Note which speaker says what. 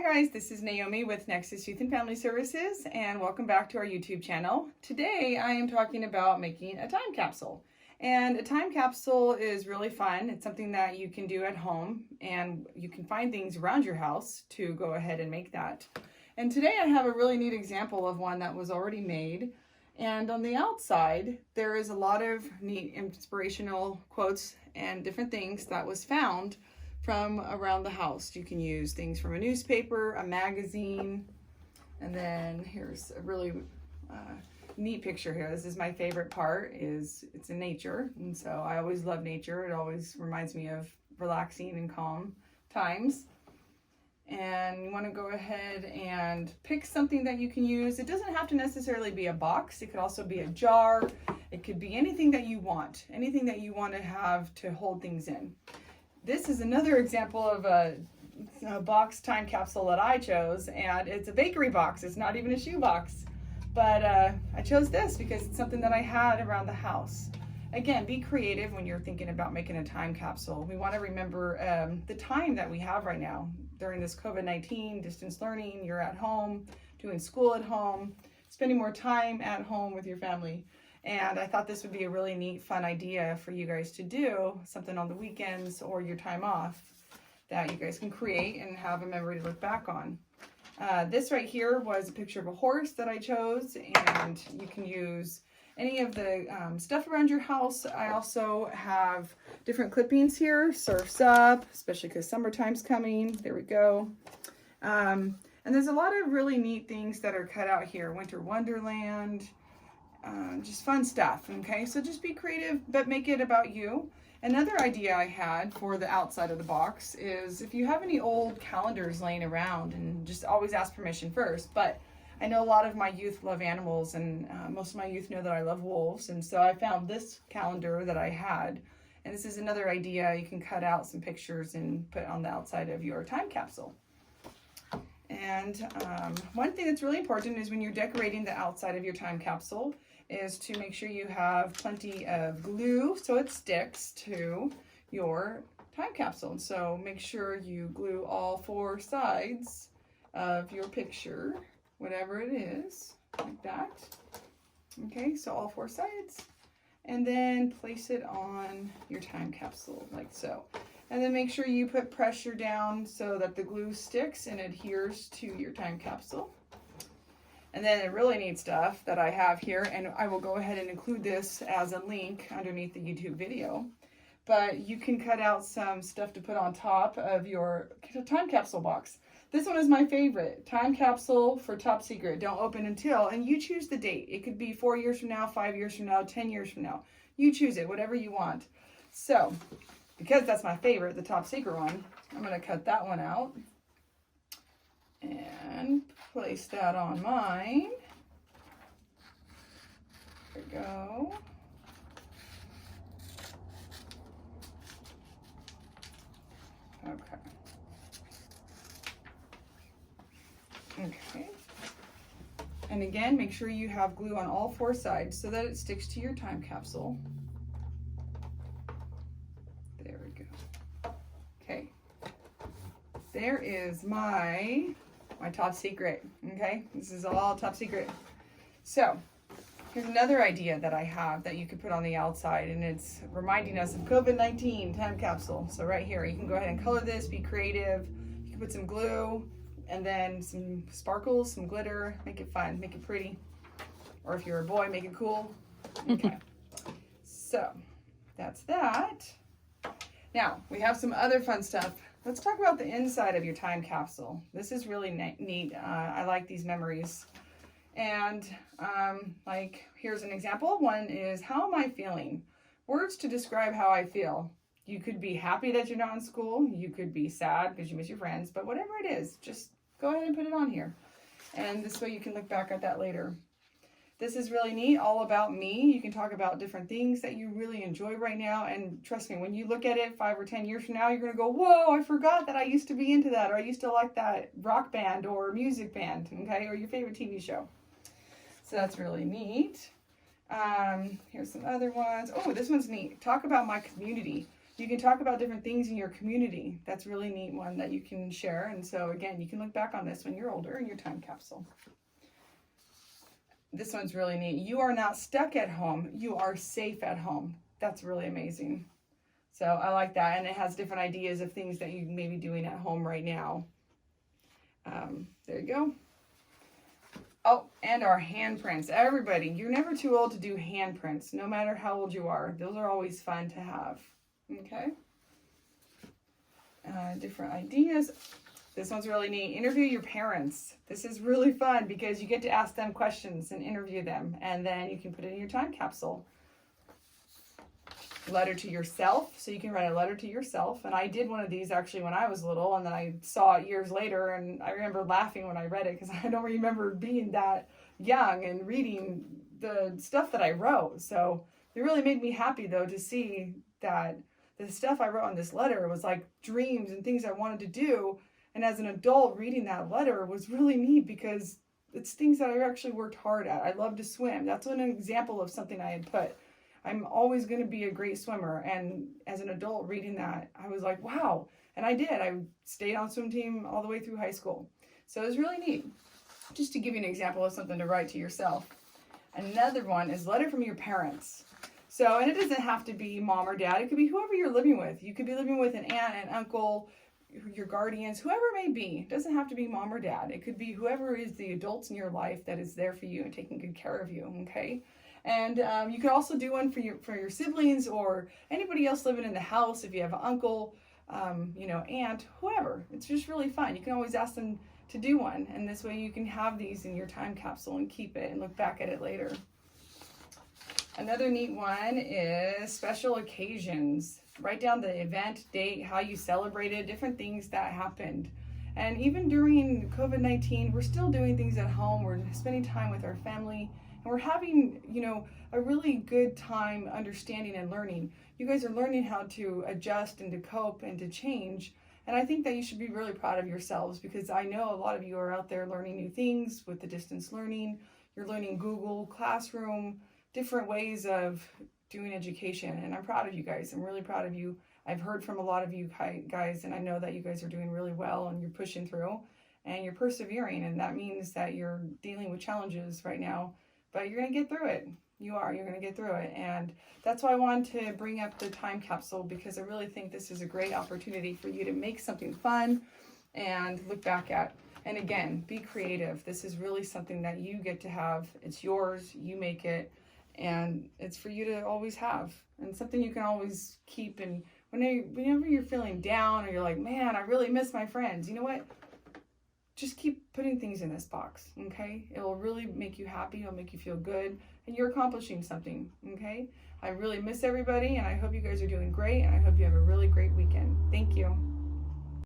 Speaker 1: guys, this is Naomi with Nexus Youth and Family Services, and welcome back to our YouTube channel. Today I am talking about making a time capsule. And a time capsule is really fun. It's something that you can do at home, and you can find things around your house to go ahead and make that. And today I have a really neat example of one that was already made. And on the outside, there is a lot of neat inspirational quotes and different things that was found from around the house. You can use things from a newspaper, a magazine, and then here's a really neat picture here. This is my favorite part, is it's in nature, and so I always love nature. It always reminds me of relaxing and calm times. And you want to go ahead and pick something that you can use. It doesn't have to necessarily be a box. It could also be a jar. It could be anything that you want to have to hold things in. This is another example of a box time capsule that I chose, and it's a bakery box. It's not even a shoe box, but I chose this because it's something that I had around the house. Again, be creative when you're thinking about making a time capsule. We want to remember the time that we have right now during this COVID-19 distance learning. You're at home, doing school at home, spending more time at home with your family. And I thought this would be a really neat, fun idea for you guys to do, something on the weekends or your time off that you guys can create and have a memory to look back on. This right here was a picture of a horse that I chose, and you can use any of the stuff around your house. I also have different clippings here, Surf's Up, especially because summertime's coming. There we go. And there's a lot of really neat things that are cut out here. Winter Wonderland. Just fun stuff, okay? So just be creative, but make it about you. Another idea I had for the outside of the box is if you have any old calendars laying around, and just always ask permission first, but I know a lot of my youth love animals, and most of my youth know that I love wolves, and so I found this calendar that I had, and this is another idea. You can cut out some pictures and put on the outside of your time capsule. And one thing that's really important is when you're decorating the outside of your time capsule is to make sure you have plenty of glue so it sticks to your time capsule. And so make sure you glue all four sides of your picture, whatever it is, like that. Okay, so all four sides. And then place it on your time capsule like so. And then make sure you put pressure down so that the glue sticks and adheres to your time capsule. And then the really neat stuff that I have here, and I will go ahead and include this as a link underneath the YouTube video, but you can cut out some stuff to put on top of your time capsule box. This one is my favorite, time capsule for top secret. Don't open until, and you choose the date. It could be 4 years from now, 5 years from now, 10 years from now. You choose it, whatever you want. So, because that's my favorite, the top secret one, I'm going to cut that one out and place that on mine. There we go. Okay. Okay. And again, make sure you have glue on all four sides so that it sticks to your time capsule. There we go. Okay. There is my top secret. Okay. This is all top secret. So here's another idea that I have that you could put on the outside, and it's reminding us of COVID-19 time capsule. So right here, you can go ahead and color this, be creative. You can put some glue and then some sparkles, some glitter, make it fun, make it pretty. Or if you're a boy, make it cool. Okay. So that's that. Now we have some other fun stuff. Let's talk about the inside of your time capsule. This is really neat. I like these memories. And like, here's an example. One is, how am I feeling? Words to describe how I feel. You could be happy that you're not in school. You could be sad because you miss your friends, but whatever it is, just go ahead and put it on here. And this way you can look back at that later. This is really neat, all about me. You can talk about different things that you really enjoy right now. And trust me, when you look at it 5 or 10 years from now, you're going to go, whoa, I forgot that I used to be into that, or I used to like that rock band or music band, okay, or your favorite TV show. So that's really neat. Here's some other ones. Oh, this one's neat. Talk about my community. You can talk about different things in your community. That's a really neat one that you can share. And so again, you can look back on this when you're older in your time capsule. This one's really neat. You are not stuck at home. You are safe at home. That's really amazing. So I like that. And it has different ideas of things that you may be doing at home right now. There you go. Oh, and our handprints. Everybody, you're never too old to do handprints, no matter how old you are. Those are always fun to have. Okay. Different ideas. This one's really neat. Interview your parents. This is really fun because you get to ask them questions and interview them, and then you can put it in your time capsule. Letter to yourself. So you can write a letter to yourself. And I did one of these actually when I was little, and then I saw it years later, and I remember laughing when I read it because I don't remember being that young and reading the stuff that I wrote. So it really made me happy though to see that the stuff I wrote on this letter was like dreams and things I wanted to do. And as an adult, reading that letter was really neat because it's things that I actually worked hard at. I love to swim. That's an example of something I had put. I'm always going to be a great swimmer. And as an adult reading that, I was like, wow. And I did. I stayed on swim team all the way through high school. So it was really neat. Just to give you an example of something to write to yourself. Another one is letter from your parents. So, and it doesn't have to be mom or dad. It could be whoever you're living with. You could be living with an aunt, an uncle, your guardians, whoever it may be. It doesn't have to be mom or dad. It could be whoever is the adults in your life that is there for you and taking good care of you, okay? And you could also do one for your siblings or anybody else living in the house. If you have an uncle, aunt, whoever. It's just really fun. You can always ask them to do one. And this way you can have these in your time capsule and keep it and look back at it later. Another neat one is special occasions. Write down the event, date, how you celebrated, different things that happened. And even during COVID-19, we're still doing things at home. We're spending time with our family. And we're having, a really good time understanding and learning. You guys are learning how to adjust and to cope and to change. And I think that you should be really proud of yourselves because I know a lot of you are out there learning new things with the distance learning. You're learning Google Classroom, different ways of doing education. And I'm proud of you guys. I'm really proud of you. I've heard from a lot of you guys, and I know that you guys are doing really well and you're pushing through and you're persevering. And that means that you're dealing with challenges right now. But you're going to get through it. You're going to get through it. And that's why I wanted to bring up the time capsule because I really think this is a great opportunity for you to make something fun and look back at. And again, be creative. This is really something that you get to have. It's yours. You make it. And it's for you to always have. And something you can always keep. And whenever you're feeling down or you're like, man, I really miss my friends. You know what? Just keep putting things in this box, okay? It will really make you happy. It'll make you feel good. And you're accomplishing something, okay? I really miss everybody, and I hope you guys are doing great, and I hope you have a really great weekend. Thank you.